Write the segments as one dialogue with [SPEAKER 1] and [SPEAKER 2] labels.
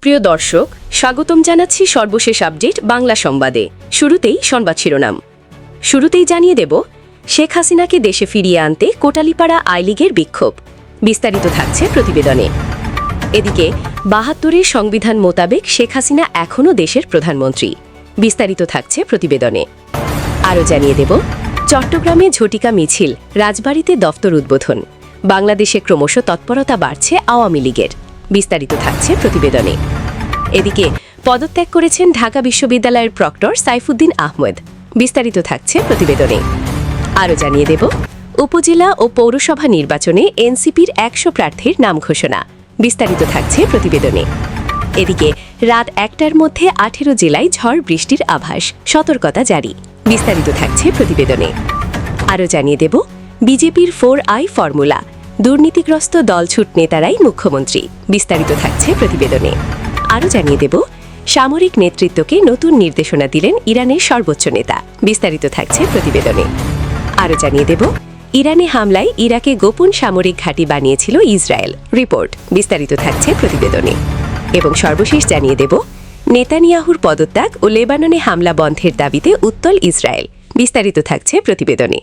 [SPEAKER 1] সুপ্রিয় দর্শক, স্বাগতম জানাচ্ছি সর্বশেষ আপডেট বাংলা সংবাদে। শুরুতেই সংবাদ শিরোনাম। শুরুতেই জানিয়ে দেব, শেখ হাসিনাকে দেশে ফিরিয়ে আনতে কোটালীপাড়া আই লীগের বিক্ষোভ। বিস্তারিত থাকছে প্রতিবেদনে। এদিকে ৭২-এর সংবিধান মোতাবেক শেখ হাসিনা এখনও দেশের প্রধানমন্ত্রী। বিস্তারিত থাকছে প্রতিবেদনে। আরও জানিয়ে দেব, চট্টগ্রামে ঝটিকা মিছিল, রাজবাড়িতে দফতর উদ্বোধন। বাংলাদেশে ক্রমশ তৎপরতা বাড়ছে আওয়ামী লীগের। বিস্তারিত থাকছে প্রতিবেদনে। এদিকে পদত্যাগ করেছেন ঢাকা বিশ্ববিদ্যালয়ের প্রক্টর সাইফুদ্দিন আহমেদ। বিস্তারিত থাকছে প্রতিবেদনে। আরও জানিয়ে দেব, উপজেলা ও পৌরসভা নির্বাচনে এনসিপির ১০০ প্রার্থীর নাম ঘোষণা। বিস্তারিত থাকছে প্রতিবেদনে। এদিকে রাত ১টার মধ্যে ১৮ জেলায় ঝড় বৃষ্টির আভাস, সতর্কতা জারি। বিস্তারিত থাকছে প্রতিবেদনে। আরও জানিয়ে দেব, বিজেপির 4I ফর্মুলা, দুর্নীতিগ্রস্ত দলছুট নেতারাই মুখ্যমন্ত্রী। বিস্তারিত থাকছে প্রতিবেদনে। আরও জানিয়ে দেব, সামরিক নেতৃত্বকে নতুন নির্দেশনা দিলেন ইরানের সর্বোচ্চ নেতা। বিস্তারিত থাকছে প্রতিবেদনে। আরও জানিয়ে দেব, ইরানে হামলায় ইরাকে গোপন সামরিক ঘাঁটি বানিয়েছিল ইসরায়েল, রিপোর্ট। বিস্তারিত থাকছে প্রতিবেদনে। এবং সর্বশেষ জানিয়ে দেব, নেতানিয়াহুর পদত্যাগ ও লেবাননে হামলা বন্ধের দাবিতে উত্তল ইসরায়েল। বিস্তারিত থাকছে প্রতিবেদনে।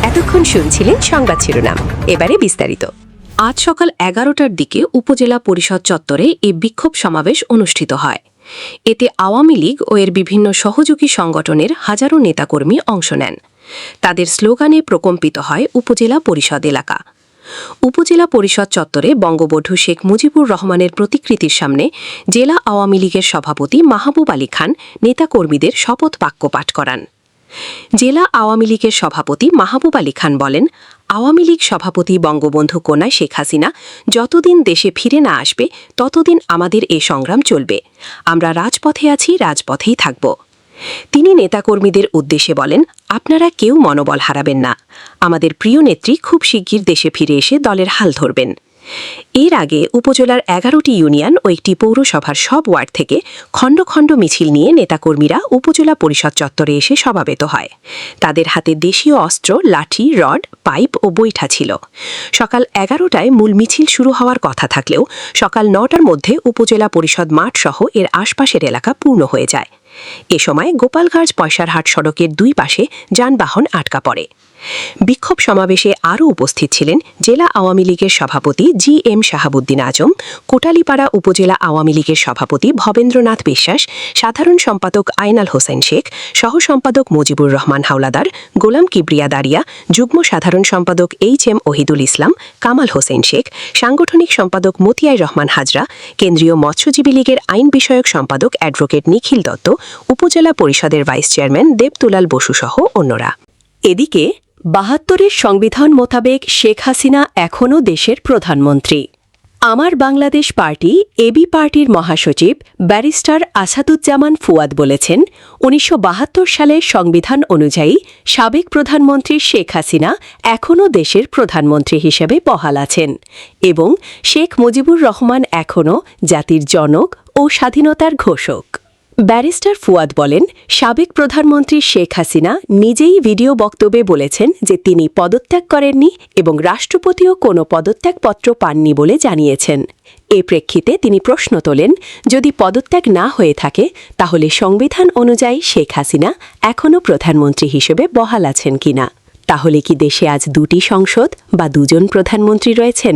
[SPEAKER 1] এতক্ষণ শুনছিলেন সংবাদ শিরোনাম, এবারে বিস্তারিত।
[SPEAKER 2] আজ সকাল ১১টার দিকে উপজেলা পরিষদ চত্বরে এ বিক্ষোভ সমাবেশ অনুষ্ঠিত হয়। এতে আওয়ামী লীগ ও এর বিভিন্ন সহযোগী সংগঠনের হাজারো নেতাকর্মী অংশ নেন। তাদের স্লোগানে প্রকম্পিত হয় উপজেলা পরিষদ এলাকা। উপজেলা পরিষদ চত্বরে বঙ্গবন্ধু শেখ মুজিবুর রহমানের প্রতিকৃতির সামনে জেলা আওয়ামী লীগের সভাপতি মাহবুব আলী খান নেতাকর্মীদের শপথ বাক্য পাঠ করান। জেলা আওয়ামী লীগের সভাপতি মাহবুব আলী খান বলেন, আওয়ামী লীগ সভাপতি বঙ্গবন্ধু কন্যা শেখ হাসিনা যতদিন দেশে ফিরে না আসবে ততদিন আমাদের এ সংগ্রাম চলবে। আমরা রাজপথে আছি, রাজপথেই থাকব। তিনি নেতাকর্মীদের উদ্দেশ্যে বলেন, আপনারা কেউ মনোবল হারাবেন না। আমাদের প্রিয় নেত্রী খুব শিগগির দেশে ফিরে এসে দলের হাল ধরবেন। এর আগে উপজেলার ১১টি ইউনিয়ন ও একটি পৌরসভার সব ওয়ার্ড থেকে খণ্ড খণ্ড মিছিল নিয়ে নেতাকর্মীরা উপজেলা পরিষদ চত্বরে এসে সমাবেত হয়। তাদের হাতে দেশীয় অস্ত্র, লাঠি, রড, পাইপ ও বৈঠা ছিল। সকাল ১১টায় মূল মিছিল শুরু হওয়ার কথা থাকলেও সকাল ৯টার মধ্যে উপজেলা পরিষদ মাঠ সহ এর আশপাশের এলাকা পূর্ণ হয়ে যায়। এ সময় গোপালগঞ্জ পয়সারহাট সড়কের দুই পাশে যানবাহন আটকা পড়ে। বিক্ষোভ সমাবেশে আরও উপস্থিত ছিলেন জেলা আওয়ামী লীগের সভাপতি GM শাহাবুদ্দিন আজম, কোটালীপাড়া উপজেলা আওয়ামী লীগের সভাপতি ভবেন্দ্রনাথ বিশ্বাস, সাধারণ সম্পাদক আইনাল হোসেন শেখ, সহ সম্পাদক মুজিবুর রহমান হাওলাদার, গোলাম কিবরিয়া দারিয়া, যুগ্ম সাধারণ সম্পাদক HM ওহিদুল ইসলাম, কামাল হোসেন শেখ, সাংগঠনিক সম্পাদক মতিয়ার রহমান হাজরা, কেন্দ্রীয় মৎস্যজীবী লীগের আইন বিষয়ক সম্পাদক অ্যাডভোকেট নিখিল দত্ত, উপজেলা পরিষদের ভাইস চেয়ারম্যান দেবতুলাল বসু সহ অন্যরা।
[SPEAKER 1] এদিকে ৭২-এর সংবিধান মোতাবেক শেখ হাসিনা এখনও দেশের প্রধানমন্ত্রী। আমার বাংলাদেশ পার্টি এবি পার্টির মহাসচিব ব্যারিস্টার আসাদুজ্জামান ফুয়াদ বলেছেন, ১৯৭২ সালের সংবিধান অনুযায়ী সাবেক প্রধানমন্ত্রী শেখ হাসিনা এখনও দেশের প্রধানমন্ত্রী হিসেবে বহাল আছেন এবং শেখ মুজিবুর রহমান এখনও জাতির জনক ও স্বাধীনতার ঘোষক। ব্যারিস্টার ফুয়াদ বলেন, সাবেক প্রধানমন্ত্রী শেখ হাসিনা নিজেই ভিডিও বক্তব্যে বলেছেন যে তিনি পদত্যাগ করেননি এবং রাষ্ট্রপতিও কোনো পদত্যাগপত্র পাননি বলে জানিয়েছেন। এ প্রেক্ষিতে তিনি প্রশ্ন তোলেন, যদি পদত্যাগ না হয়ে থাকে তাহলে সংবিধান অনুযায়ী শেখ হাসিনা এখনও প্রধানমন্ত্রী হিসেবে বহাল আছেন কিনা। তাহলে কি দেশে আজ দুটি সংসদ বা দুজন প্রধানমন্ত্রী রয়েছেন?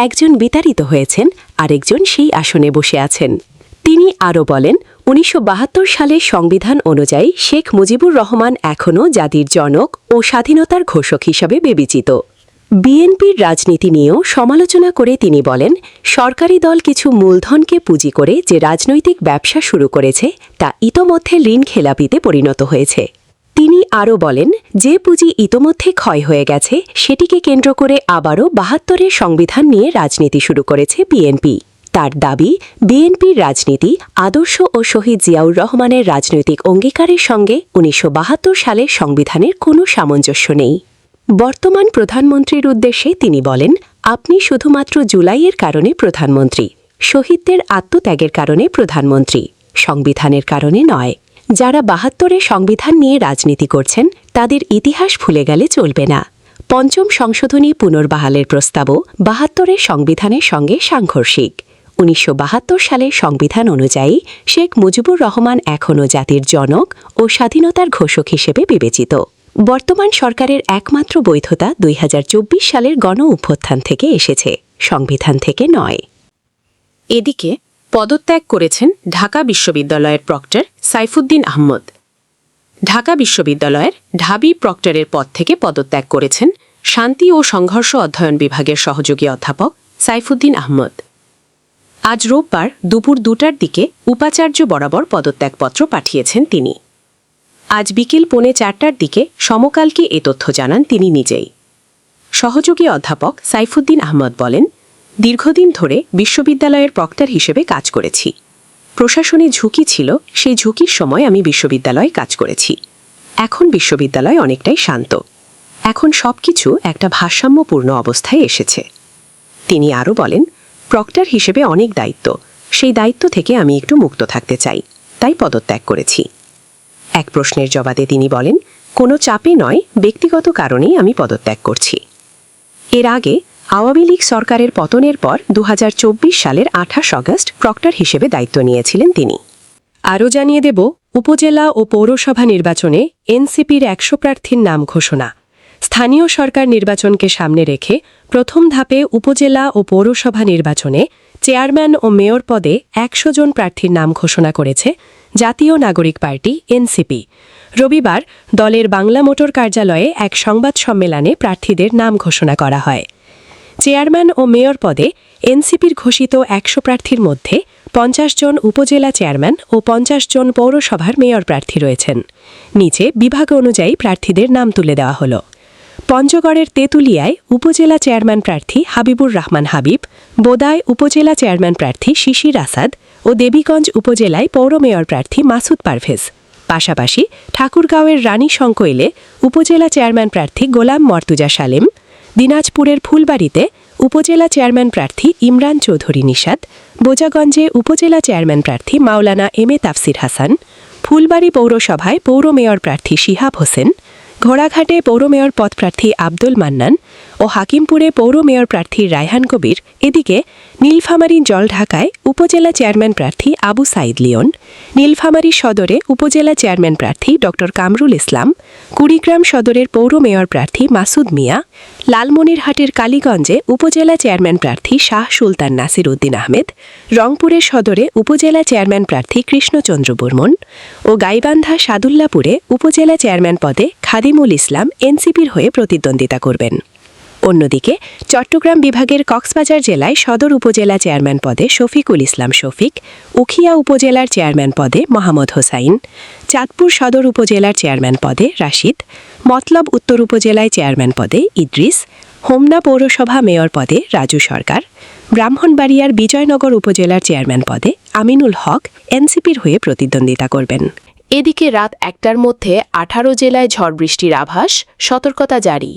[SPEAKER 1] একজন বিতাড়িত হয়েছেন, আরেকজন সেই আসনে বসে আছেন। তিনি আরও বলেন, ১৯৭২ সালের সংবিধান অনুযায়ী শেখ মুজিবুর রহমান এখনও জাতির জনক ও স্বাধীনতার ঘোষক হিসাবে বিবেচিত। বিএনপির রাজনীতি নিয়েও সমালোচনা করে তিনি বলেন, সরকারি দল কিছু মূলধনকে পুঁজি করে যে রাজনৈতিক ব্যবসা শুরু করেছে তা ইতোমধ্যে ঋণ খেলাপিতে পরিণত হয়েছে। তিনি আরও বলেন, যে পুঁজি ইতোমধ্যে ক্ষয় হয়ে গেছে সেটিকে কেন্দ্র করে আবারও ৭২-এর সংবিধান নিয়ে রাজনীতি শুরু করেছে বিএনপি। তার দাবি, বিএনপির রাজনীতি আদর্শ ও শহীদ জিয়াউর রহমানের রাজনৈতিক অঙ্গীকারের সঙ্গে ১৯৭২ সালের সংবিধানের কোনো সামঞ্জস্য নেই। বর্তমান প্রধানমন্ত্রীর উদ্দেশ্যে তিনি বলেন, আপনি শুধুমাত্র জুলাইয়ের কারণে প্রধানমন্ত্রী, শহীদদের আত্মত্যাগের কারণে প্রধানমন্ত্রী, সংবিধানের কারণে নয়। যারা ৭২-এর সংবিধান নিয়ে রাজনীতি করছেন তাদের ইতিহাস ভুলে গেলে চলবে না। পঞ্চম সংশোধনী পুনর্বহালের প্রস্তাবও ৭২-এর সংবিধানের সঙ্গে সাংঘর্ষিক। 1972 সালের সংবিধান অনুযায়ী শেখ মুজিবুর রহমান এখনও জাতির জনক ও স্বাধীনতার ঘোষক হিসেবে বিবেচিত। বর্তমান সরকারের একমাত্র বৈধতা 2024 সালের গণ অভ্যুত্থান থেকে এসেছে, সংবিধান থেকে নয়।
[SPEAKER 2] এদিকে পদত্যাগ করেছেন ঢাকা বিশ্ববিদ্যালয়ের প্রক্টর সাইফুদ্দিন আহমদ। ঢাকা বিশ্ববিদ্যালয়ের ঢাবি প্রক্টরের পদ থেকে পদত্যাগ করেছেন শান্তি ও সংঘর্ষ অধ্যয়ন বিভাগের সহযোগী অধ্যাপক সাইফুদ্দিন আহমদ। আজ রোববার দুপুর 2টার দিকে উপাচার্য বরাবর পদত্যাগপত্র পাঠিয়েছেন তিনি। আজ বিকেল 3:45টার দিকে সমকালকে এ তথ্য জানান তিনি নিজেই। সহযোগী অধ্যাপক সাইফুদ্দিন আহমদ বলেন, দীর্ঘদিন ধরে বিশ্ববিদ্যালয়ের প্রক্টর হিসেবে কাজ করেছি। প্রশাসনে ঝুঁকি ছিল, সেই ঝুঁকির সময় আমি বিশ্ববিদ্যালয়ে কাজ করেছি। এখন বিশ্ববিদ্যালয় অনেকটাই শান্ত। এখন সবকিছু একটা ভারসাম্যপূর্ণ অবস্থায় এসেছে। তিনি আরও বলেন, প্রক্টর হিসেবে অনেক দায়িত্ব, সেই দায়িত্ব থেকে আমি একটু মুক্ত থাকতে চাই, তাই পদত্যাগ করেছি। এক প্রশ্নের জবাবে তিনি বলেন, কোনো চাপে নয়, ব্যক্তিগত কারণেই আমি পদত্যাগ করছি। এর আগে আওয়ামী লীগ সরকারের পতনের পর 2024 সালের 28 আগস্ট প্রক্টর হিসেবে দায়িত্ব নিয়েছিলেন তিনি।
[SPEAKER 1] আরও জানিয়ে দেব, উপজেলা ও পৌরসভা নির্বাচনে এনসিপির 100 প্রার্থীর নাম ঘোষণা। স্থানীয় সরকার নির্বাচনকে সামনে রেখে প্রথম ধাপে উপজেলা ও পৌরসভা নির্বাচনে চেয়ারম্যান ও মেয়র পদে 100 জন প্রার্থীর নাম ঘোষণা করেছে জাতীয় নাগরিক পার্টি এনসিপি। রবিবার দলের বাংলা মোটর কার্যালয়ে এক সংবাদ সম্মেলনে প্রার্থীদের নাম ঘোষণা করা হয়। চেয়ারম্যান ও মেয়র পদে এনসিপির ঘোষিত 100 প্রার্থীর মধ্যে 50 জন উপজেলা চেয়ারম্যান ও 50 জন পৌরসভার মেয়র প্রার্থী রয়েছেন। নিচে বিভাগ অনুযায়ী প্রার্থীদের নাম তুলে দেওয়া হল। পঞ্চগড়ের তেঁতুলিয়ায় উপজেলা চেয়ারম্যান প্রার্থী হাবিবুর রহমান হাবিব, বোদায় উপজেলা চেয়ারম্যান প্রার্থী শিশির আসাদ ও দেবীগঞ্জ উপজেলায় পৌর মেয়র প্রার্থী মাসুদ পারভেজ। পাশাপাশি ঠাকুরগাঁওয়ের রানী শঙ্কৈলে উপজেলা চেয়ারম্যান প্রার্থী গোলাম মর্তুজা সালেম, দিনাজপুরের ফুলবাড়িতে উপজেলা চেয়ারম্যান প্রার্থী ইমরান চৌধুরী নিশাত, বোজাগঞ্জে উপজেলা চেয়ারম্যান প্রার্থী মাওলানা এম এ তাফসির হাসান, ফুলবাড়ি পৌরসভায় পৌর মেয়র প্রার্থী শিহাব হোসেন, ঘোড়াঘাটে পৌর মেয়র পদপ্রার্থী আব্দুল মান্নান ও হাকিমপুরে পৌর মেয়র প্রার্থী রায়হান কবির। এদিকে নীলফামারী জলঢাকায় উপজেলা চেয়ারম্যান প্রার্থী আবু সাইদ লিওন, নীলফামারী সদরে উপজেলা চেয়ারম্যান প্রার্থী ড কামরুল ইসলাম, কুড়িগ্রাম সদরের পৌর মেয়র প্রার্থী মাসুদ মিয়া, লালমনিরহাটের কালীগঞ্জে উপজেলা চেয়ারম্যান প্রার্থী শাহ সুলতান নাসির উদ্দিন আহমেদ, রংপুরের সদরে উপজেলা চেয়ারম্যান প্রার্থী কৃষ্ণচন্দ্র বর্মন ও গাইবান্ধা সাদুল্লাপুরে উপজেলা চেয়ারম্যান পদে খাদিমুল ইসলাম এনসিপির হয়ে প্রতিদ্বন্দ্বিতা করবেন। অন্যদিকে চট্টগ্রাম বিভাগের কক্সবাজার জেলায় সদর উপজেলা চেয়ারম্যান পদে শফিকুল ইসলাম শফিক, উখিয়া উপজেলার চেয়ারম্যান পদে মোহাম্মদ হোসাইন, চাঁদপুর সদর উপজেলার চেয়ারম্যান পদে রাশিদ, মতলব উত্তর উপজেলায় চেয়ারম্যান পদে ইদ্রিস, হোমনা পৌরসভা মেয়র পদে রাজু সরকার, ব্রাহ্মণবাড়িয়ার বিজয়নগর উপজেলার চেয়ারম্যান পদে আমিনুল হক এনসিপির হয়ে প্রতিদ্বন্দ্বিতা করবেন।
[SPEAKER 2] এদিকে রাত 1টার মধ্যে 18 জেলায় ঝড় বৃষ্টির আভাস, সতর্কতা জারি।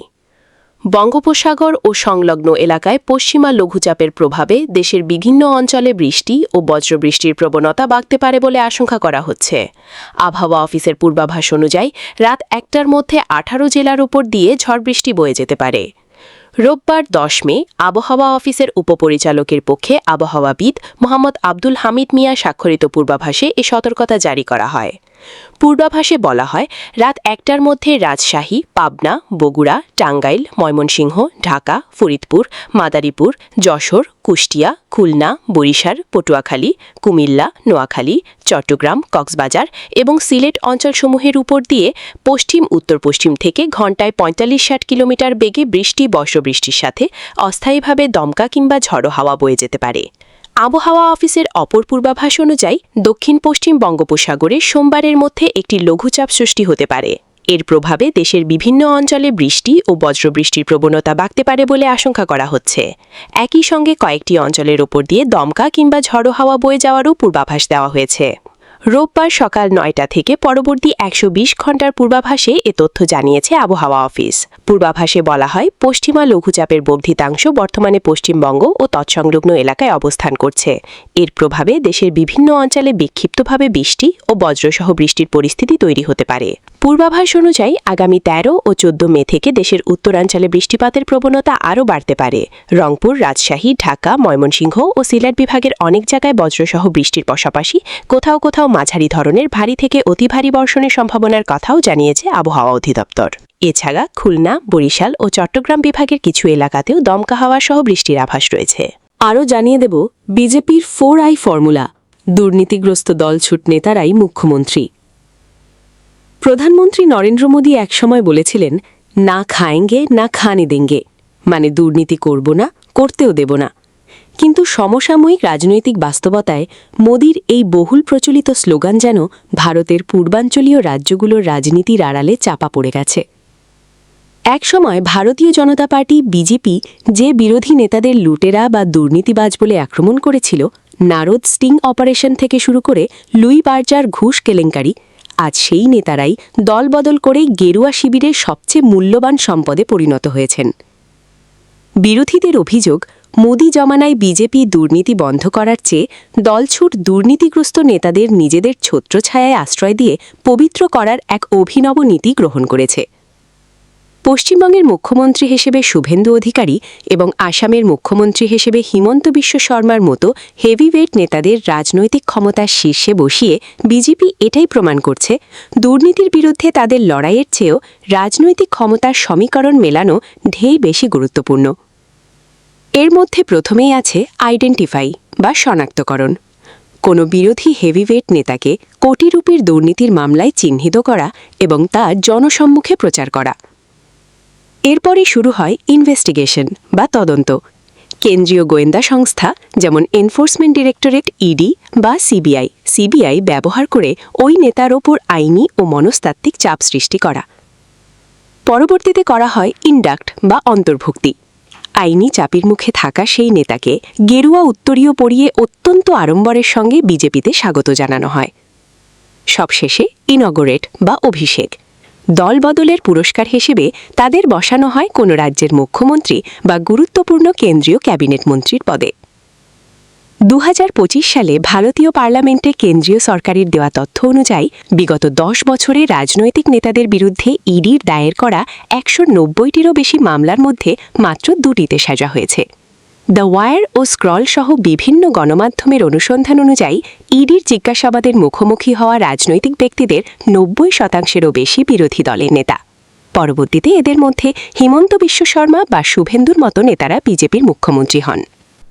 [SPEAKER 2] বঙ্গোপসাগর ও সংলগ্ন এলাকায় পশ্চিমা লঘুচাপের প্রভাবে দেশের বিভিন্ন অঞ্চলে বৃষ্টি ও বজ্রবৃষ্টির প্রবণতা বাড়তে পারে বলে আশঙ্কা করা হচ্ছে। আবহাওয়া অফিসের পূর্বাভাস অনুযায়ী রাত 1টার মধ্যে 18 জেলার উপর দিয়ে ঝড় বৃষ্টি বয়ে যেতে পারে। রোববার 10 মে আবহাওয়া অফিসের উপপরিচালকের পক্ষে আবহাওয়াবিদ মোহাম্মদ আব্দুল হামিদ মিয়া স্বাক্ষরিত পূর্বাভাসে এ সতর্কতা জারি করা হয়। পূর্বাভাসে বলা হয়, রাত 1টার মধ্যে রাজশাহী, পাবনা, বগুড়া, টাঙ্গাইল, ময়মনসিংহ, ঢাকা, ফরিদপুর, মাদারীপুর, যশোর, কুষ্টিয়া, খুলনা, বরিশাল, পটুয়াখালী, কুমিল্লা, নোয়াখালী, চট্টগ্রাম, কক্সবাজার এবং সিলেট অঞ্চলসমূহের উপর দিয়ে পশ্চিম উত্তর পশ্চিম থেকে ঘণ্টায় 45-60 কিলোমিটার বেগে বৃষ্টি বর্ষবৃষ্টির সাথে অস্থায়ীভাবে দমকা কিংবা ঝড়ো হাওয়া বয়ে যেতে পারে। আবহাওয়া অফিসের অপর পূর্বাভাস অনুযায়ী দক্ষিণ পশ্চিম বঙ্গোপসাগরে সোমবারের মধ্যে একটি লঘুচাপ সৃষ্টি হতে পারে। এর প্রভাবে দেশের বিভিন্ন অঞ্চলে বৃষ্টি ও বজ্রবৃষ্টির প্রবণতা বাড়তে পারে বলে আশঙ্কা করা হচ্ছে। একই সঙ্গে কয়েকটি অঞ্চলের ওপর দিয়ে দমকা কিংবা ঝড়ো হাওয়া বয়ে যাওয়ারও পূর্বাভাস দেওয়া হয়েছে।
[SPEAKER 1] রোববার সকাল 9টা থেকে পরবর্তী 120 ঘণ্টার পূর্বাভাসে এ তথ্য জানিয়েছে আবহাওয়া অফিস। পূর্বাভাসে বলা হয়, পশ্চিমা লঘুচাপের বর্ধিতাংশ বর্তমানে পশ্চিমবঙ্গ ও তৎসংলগ্ন এলাকায় অবস্থান করছে। এর প্রভাবে দেশের বিভিন্ন অঞ্চলে বিক্ষিপ্তভাবে বৃষ্টি ও বজ্রসহ বৃষ্টির পরিস্থিতি তৈরি হতে পারে। পূর্বাভাস অনুযায়ী আগামী 13 ও 14 মে থেকে দেশের উত্তরাঞ্চলে বৃষ্টিপাতের প্রবণতা আরও বাড়তে পারে। রংপুর, রাজশাহী, ঢাকা, ময়মনসিংহ ও সিলেট বিভাগের অনেক জায়গায় বজ্রসহ বৃষ্টির পাশাপাশি কোথাও কোথাও মাঝারি ধরনের ভারী থেকে অতি ভারী বর্ষণের সম্ভাবনার কথাও জানিয়েছে আবহাওয়া অধিদপ্তর। এছাড়া খুলনা, বরিশাল ও চট্টগ্রাম বিভাগের কিছু এলাকাতেও দমকা হাওয়া সহ বৃষ্টির আভাস রয়েছে। আরও জানিয়ে দেব বিজেপির 4I ফর্মুলা, দুর্নীতিগ্রস্ত দলছুট নেতারাই মুখ্যমন্ত্রী। প্রধানমন্ত্রী নরেন্দ্র মোদী একসময় বলেছিলেন, না খায়েঙ্গে না খানে দেঙ্গে, মানে দুর্নীতি করব না, করতেও দেব না। কিন্তু সমসাময়িক রাজনৈতিক বাস্তবতায় মোদির এই বহুল প্রচলিত স্লোগান যেন ভারতের পূর্বাঞ্চলীয় রাজ্যগুলোর রাজনীতির আড়ালে চাপা পড়ে গেছে। একসময় ভারতীয় জনতা পার্টি বিজেপি যে বিরোধী নেতাদের লুটেরা বা দুর্নীতিবাজ বলে আক্রমণ করেছিল, নারদ স্টিং অপারেশন থেকে শুরু করে লুই বার্জার ঘুষ কেলেঙ্কারি, আজ সেই নেতারাই দলবদল করে গেরুয়া শিবিরের সবচেয়ে মূল্যবান সম্পদে পরিণত হয়েছেন। বিরোধীদের অভিযোগ, মোদি জমানায় বিজেপি দুর্নীতি বন্ধ করার চেয়ে দলছুট দুর্নীতিগ্রস্ত নেতাদের নিজেদের ছত্রছায়ায় আশ্রয় দিয়ে পবিত্র করার এক অভিনব নীতি গ্রহণ করেছে। পশ্চিমবঙ্গের মুখ্যমন্ত্রী হিসেবে শুভেন্দু অধিকারী এবং আসামের মুখ্যমন্ত্রী হিসেবে হিমন্ত বিশ্ব শর্মার মতো হেভিওয়েট নেতাদের রাজনৈতিক ক্ষমতার শীর্ষে বসিয়ে বিজেপি এটাই প্রমাণ করছে, দুর্নীতির বিরুদ্ধে তাদের লড়াইয়ের চেয়েও রাজনৈতিক ক্ষমতার সমীকরণ মেলানো ঢের বেশি গুরুত্বপূর্ণ। এর মধ্যে প্রথমেই আছে আইডেন্টিফাই বা শনাক্তকরণ। কোনো বিরোধী হেভিওয়েট নেতাকে কোটি রুপির দুর্নীতির মামলায় চিহ্নিত করা এবং তা জনসম্মুখে প্রচার করা। এরপরই শুরু হয় ইনভেস্টিগেশন বা তদন্ত। কেন্দ্রীয় গোয়েন্দা সংস্থা যেমন এনফোর্সমেন্ট ডিরেক্টরেট ইডি বা সিবিআই ব্যবহার করে ওই নেতার ওপর আইনি ও মনস্তাত্ত্বিক চাপ সৃষ্টি করা। পরবর্তীতে করা হয় ইনডাক্ট বা অন্তর্ভুক্তি। আইনি চাপের মুখে থাকা সেই নেতাকে গেরুয়া উত্তরীয় পরিয়ে অত্যন্ত আড়ম্বরের সঙ্গে বিজেপিতে স্বাগত জানানো হয়। সবশেষে ইনগরেট বা অভিষেক। দল বদলের পুরস্কার হিসেবে তাদের বসানো হয় কোনো রাজ্যের মুখ্যমন্ত্রী বা গুরুত্বপূর্ণ কেন্দ্রীয় ক্যাবিনেট মন্ত্রীর পদে। 2025 সালে ভারতীয় পার্লামেন্টে কেন্দ্রীয় সরকারের দেওয়া তথ্য অনুযায়ী বিগত 10 বছরে রাজনৈতিক নেতাদের বিরুদ্ধে ইডির দায়ের করা 190টিরও বেশি মামলার মধ্যে মাত্র 2টিতে সাজা হয়েছে। দ্য ওয়ার ও স্ক্রল সহ বিভিন্ন গণমাধ্যমের অনুসন্ধান অনুযায়ী ইডির জিজ্ঞাসাবাদের মুখোমুখি হওয়া রাজনৈতিক ব্যক্তিদের 90%-এরও বেশি বিরোধী দলের নেতা। পরবর্তীতে এদের মধ্যে হিমন্ত বিশ্ব শর্মা বা শুভেন্দুর মতো নেতারা বিজেপির মুখ্যমন্ত্রী হন।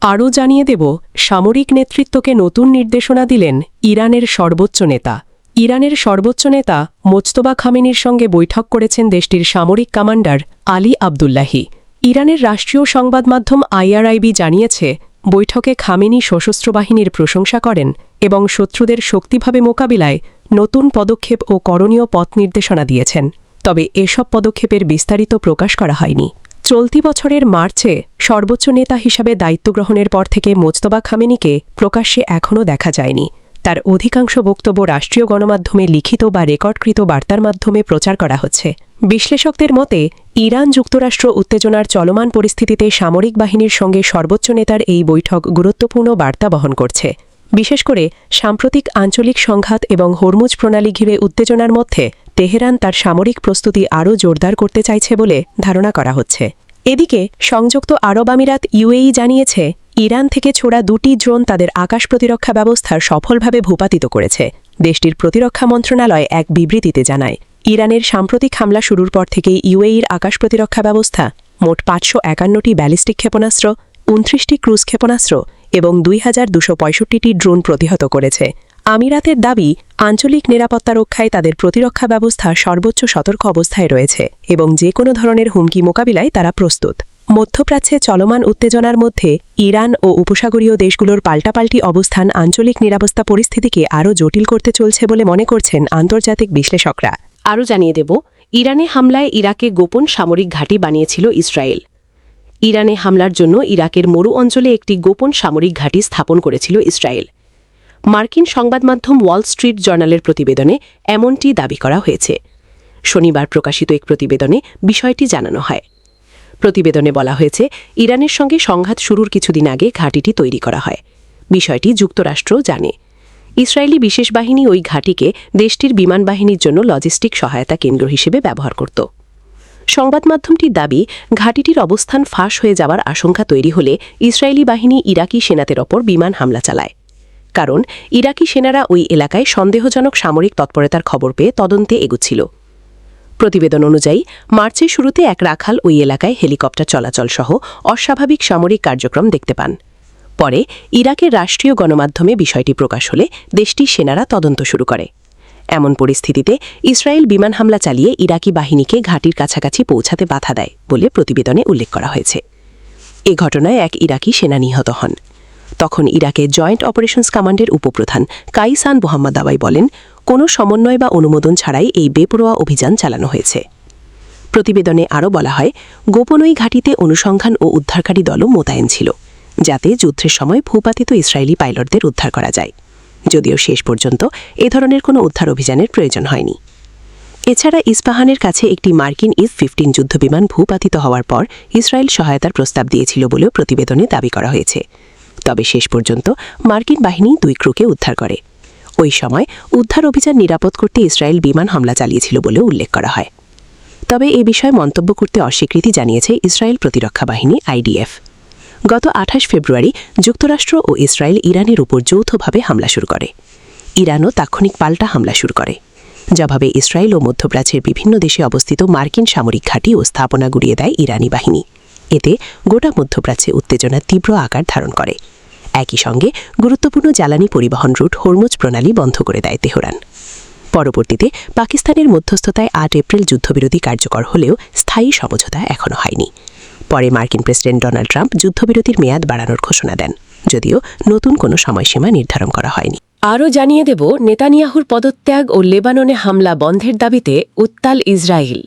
[SPEAKER 3] আরও জানিয়ে দেব, সামরিক নেতৃত্বকে নতুন নির্দেশনা দিলেন ইরানের সর্বোচ্চ নেতা। ইরানের সর্বোচ্চ নেতা মোজতবা খামেনির সঙ্গে বৈঠক করেছেন দেশটির সামরিক কমান্ডার আলী আবদুল্লাহি। ইরানের রাষ্ট্রীয় সংবাদ মাধ্যম IRIB জানিয়েছে, বৈঠকে খামেনি সশস্ত্র বাহিনীর প্রশংসা করেন এবং শত্রুদের শক্তিভাবে মোকাবিলায় নতুন পদক্ষেপ ও করণীয় পথ নির্দেশনা দিয়েছেন। তবে এসব পদক্ষেপের বিস্তারিত প্রকাশ করা হয়নি। চলতি বছরের মার্চে সর্বোচ্চ নেতা হিসাবে দায়িত্ব গ্রহণের পর থেকে মোজতবা খামেনিকে প্রকাশ্যে এখনও দেখা যায়নি। তার অধিকাংশ বক্তব্য রাষ্ট্রীয় গণমাধ্যমে লিখিত বা রেকর্ডকৃত বার্তার মাধ্যমে প্রচার করা হচ্ছে। বিশ্লেষকদের মতে, ইরান যুক্তরাষ্ট্র উত্তেজনার চলমান পরিস্থিতিতে সামরিক বাহিনীর সঙ্গে সর্বোচ্চ নেতার এই বৈঠক গুরুত্বপূর্ণ বার্তা বহন করছে। বিশেষ করে সাম্প্রতিক আঞ্চলিক সংঘাত এবং হরমুজ প্রণালী ঘিরে উত্তেজনার মধ্যে তেহরান তার সামরিক প্রস্তুতি আরও জোরদার করতে চাইছে বলে ধারণা করা হচ্ছে। এদিকে সংযুক্ত আরব আমিরাত UAE জানিয়েছে, ইরান থেকে ছোড়া 2টি ড্রোন তাদের আকাশ প্রতিরক্ষা ব্যবস্থার সফলভাবে ভূপাতিত করেছে। দেশটির প্রতিরক্ষা মন্ত্রণালয় এক বিবৃতিতে জানায়, ইরানের সাম্প্রতিক হামলা শুরুর পর থেকেই UAEর আকাশ প্রতিরক্ষা ব্যবস্থা মোট 551টি ব্যালিস্টিক ক্ষেপণাস্ত্র, 29টি ক্রুজ ক্ষেপণাস্ত্র এবং 2265টি ড্রোন প্রতিহত করেছে। আমিরাতের দাবি, আঞ্চলিক নিরাপত্তা রক্ষায় তাদের প্রতিরক্ষা ব্যবস্থা সর্বোচ্চ সতর্ক অবস্থায় রয়েছে এবং যে কোনো ধরনের হুমকি মোকাবিলায় তারা প্রস্তুত। মধ্যপ্রাচ্যে চলমান উত্তেজনার মধ্যে ইরান ও উপসাগরীয় দেশগুলোর পাল্টাপাল্টি অবস্থান আঞ্চলিক নিরাপত্তা পরিস্থিতিকে আরও জটিল করতে চলছে বলে মনে করছেন আন্তর্জাতিক বিশ্লেষকরা।
[SPEAKER 1] আরও জানিয়ে দেব, ইরানে হামলায় ইরাকে গোপন সামরিক ঘাঁটি বানিয়েছিল ইসরায়েল। ইরানে হামলার জন্য ইরাকের মরু অঞ্চলে একটি গোপন সামরিক ঘাঁটি স্থাপন করেছিল ইসরায়েল। মার্কিন সংবাদ মাধ্যম ওয়াল স্ট্রিট জার্নালের প্রতিবেদনে এমনটি দাবি করা হয়েছে। শনিবার প্রকাশিত এক প্রতিবেদনে বিষয়টি জানানো হয়। প্রতিবেদনে বলা হয়েছে, ইরানের সঙ্গে সংঘাত শুরুর কিছুদিন আগে ঘাঁটিটি তৈরি করা হয়। বিষয়টি যুক্তরাষ্ট্রও জানে। ইসরায়েলি বিশেষ বাহিনী ওই ঘাঁটিকে দেশটির বিমান বাহিনীর জন্য লজিস্টিক সহায়তা কেন্দ্র হিসেবে ব্যবহার করত। সংবাদ মাধ্যমটির দাবি, ঘাঁটিটির অবস্থান ফাঁস হয়ে যাওয়ার আশঙ্কা তৈরি হলে ইসরায়েলি বাহিনী ইরাকি সেনাদের ওপর বিমান হামলা চালায়। কারণ ইরাকি সেনারা ওই এলাকায় সন্দেহজনক সামরিক তৎপরতার খবর পেয়ে তদন্তে এগুচ্ছিল। প্রতিবেদন অনুযায়ী মার্চের শুরুতে এক রাখাল ওই এলাকায় হেলিকপ্টার চলাচল সহ অস্বাভাবিক সামরিক কার্যক্রম দেখতে পান। পরে ইরাকের রাষ্ট্রীয় গণমাধ্যমে বিষয়টি প্রকাশ হলে দেশটির সেনারা তদন্ত শুরু করে। এমন পরিস্থিতিতে ইসরায়েল বিমান হামলা চালিয়ে ইরাকি বাহিনীকে ঘাঁটির কাছাকাছি পৌঁছাতে বাধা দেয় বলে প্রতিবেদনে উল্লেখ করা হয়েছে। এ ঘটনায় এক ইরাকি সেনা নিহত হন। তখন ইরাকের জয়েন্ট অপারেশনস কমান্ডের উপপ্রধান কাইসান মোহাম্মদাওয়াই বলেন, কোনো সমন্বয় বা অনুমোদন ছাড়াই এই বেপরোয়া অভিযান চালানো হয়েছে। প্রতিবেদনে আরও বলা হয়, গোপন ওই ঘাঁটিতে অনুসন্ধান ও উদ্ধারকারী দলও মোতায়েন ছিল, যাতে যুদ্ধের সময় ভূপাতিত ইসরায়েলি পাইলটদের উদ্ধার করা যায়। যদিও শেষ পর্যন্ত এ ধরনের কোনো উদ্ধার অভিযানের প্রয়োজন হয়নি। এছাড়া ইস্পাহানের কাছে একটি মার্কিন F-15 যুদ্ধবিমান ভূপাতিত হওয়ার পর ইসরায়েল সহায়তার প্রস্তাব দিয়েছিল বলেও প্রতিবেদনে দাবি করা হয়েছে। তবে শেষ পর্যন্ত মার্কিন বাহিনী 2 ক্রুকে উদ্ধার করে। ওই সময় উদ্ধার অভিযান নিরাপদ করতে ইসরায়েল বিমান হামলা চালিয়েছিল বলেও উল্লেখ করা হয়। তবে এ বিষয়ে মন্তব্য করতে অস্বীকৃতি জানিয়েছে ইসরায়েল প্রতিরক্ষা বাহিনী IDF। গত 28 ফেব্রুয়ারি যুক্তরাষ্ট্র ও ইসরায়েল ইরানের উপর যৌথভাবে হামলা শুরু করে। ইরানও তাৎক্ষণিক পাল্টা হামলা শুরু করে। জবাবে ইসরায়েল ও মধ্যপ্রাচ্যের বিভিন্ন দেশে অবস্থিত মার্কিন সামরিক ঘাঁটি ও স্থাপনা গুড়িয়ে দেয় ইরানি বাহিনী। এতে গোটা মধ্যপ্রাচ্যে উত্তেজনা তীব্র আকার ধারণ করে। একই সঙ্গে গুরুত্বপূর্ণ জ্বালানি পরিবহন রুট হরমুজ প্রণালী বন্ধ করে দেয় তেহরান। পরবর্তীতে পাকিস্তানের মধ্যস্থতায় 8 এপ্রিল যুদ্ধবিরতি কার্যকর হলেও স্থায়ী সমঝোতা এখনও হয়নি। পরে মার্কিন প্রেসিডেন্ট ডোনাল্ড ট্রাম্প যুদ্ধবিরতির মেয়াদ বাড়ানোর ঘোষণা দেন, যদিও নতুন কোনো সময়সীমা নির্ধারণ করা হয়নি।
[SPEAKER 2] আরও জানিয়ে দেব, নেতানিয়াহুর পদত্যাগ ও লেবাননে হামলা বন্ধের দাবিতে উত্তাল ইসরায়েল।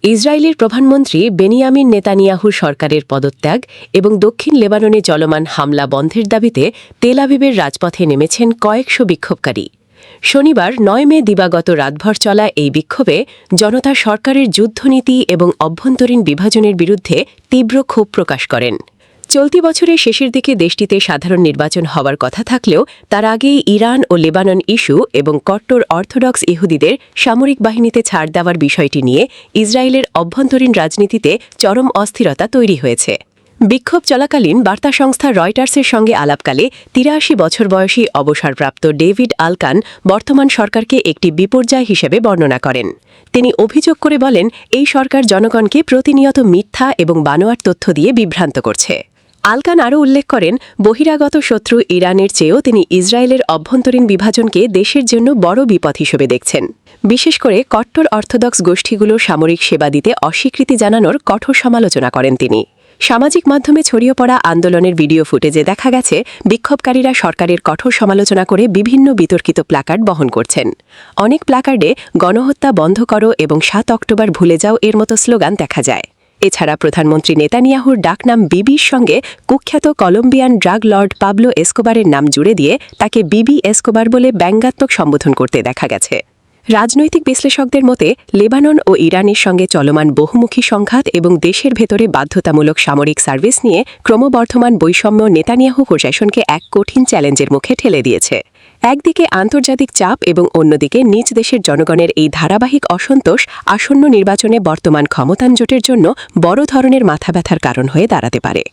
[SPEAKER 2] ইসরায়েলের প্রধানমন্ত্রী বেনিয়ামিন নেতানিয়াহুর সরকারের পদত্যাগ এবং দক্ষিণ লেবাননে চলমান হামলা বন্ধের দাবিতে তেল আবিবের রাজপথে নেমেছেন কয়েকশো বিক্ষোভকারী। শনিবার 9 মে দিবাগত রাতভর চলা এই বিক্ষোভে জনতা সরকারের যুদ্ধনীতি এবং অভ্যন্তরীণ বিভাজনের বিরুদ্ধে তীব্র ক্ষোভ প্রকাশ করেন। চলতি বছরের শেষের দিকে দেশটিতে সাধারণ নির্বাচন হওয়ার কথা থাকলেও তার আগেই ইরান ও লেবানন ইস্যু এবং কট্টর অর্থোডক্স ইহুদিদের সামরিক বাহিনীতে ছাড় দেওয়ার বিষয়টি নিয়ে ইসরায়েলের অভ্যন্তরীণ রাজনীতিতে চরম অস্থিরতা তৈরি হয়েছে। বিক্ষোভ চলাকালীন বার্তা সংস্থা রয়টার্সের সঙ্গে আলাপকালে 83 বছর বয়সী অবসরপ্রাপ্ত ডেভিড আলকান বর্তমান সরকারকে একটি বিপর্যয় হিসেবে বর্ণনা করেন। তিনি অভিযোগ করে বলেন, এই সরকার জনগণকে প্রতিনিয়ত মিথ্যা এবং বানোয়াট তথ্য দিয়ে বিভ্রান্ত করছে। আলকান আরও উল্লেখ করেন, বহিরাগত শত্রু ইরানের চেয়েও তিনি ইসরায়েলের অভ্যন্তরীণ বিভাজনকে দেশের জন্য বড় বিপদ হিসেবে দেখছেন। বিশেষ করে কট্টর অর্থোডক্স গোষ্ঠীগুলোর সামরিক সেবা দিতে অস্বীকৃতি জানানোর কঠোর সমালোচনা করেন তিনি। সামাজিক মাধ্যমে ছড়িয়ে পড়া আন্দোলনের ভিডিও ফুটেজে দেখা গেছে বিক্ষোভকারীরা সরকারের কঠোর সমালোচনা করে বিভিন্ন বিতর্কিত প্ল্যাকার্ড বহন করছেন। অনেক প্ল্যাকার্ডে গণহত্যা বন্ধ করো এবং 7 অক্টোবর ভুলে যাও এর মতো স্লোগান দেখা যায়। এছাড়া প্রধানমন্ত্রী নেতানিয়াহুর ডাকনাম বিবির সঙ্গে কুখ্যাত কলম্বিয়ান ড্রাগ লর্ড পাবলো এসকোবারের নাম জুড়ে দিয়ে তাকে বিবি এসকোবার বলে ব্যঙ্গাত্মক সম্বোধন করতে দেখা গেছে। রাজনৈতিক বিশ্লেষকদের মতে লেবানন ও ইরানের সঙ্গে চলমান বহুমুখী সংঘাত এবং দেশের ভেতরে বাধ্যতামূলক সামরিক সার্ভিস নিয়ে ক্রমবর্ধমান বৈষম্য নেতানিয়াহু প্রশাসনকে এক কঠিন চ্যালেঞ্জের মুখে ঠেলে দিয়েছে। একদিকে আন্তর্জাতিক চাপ এবং অন্যদিকে নিজ দেশের জনগণের এই ধারাবাহিক অসন্তোষ আসন্ন নির্বাচনে বর্তমান ক্ষমতায়ন জোটের জন্য বড় ধরনের মাথাব্যথার কারণ হয়ে দাঁড়াতে পারে।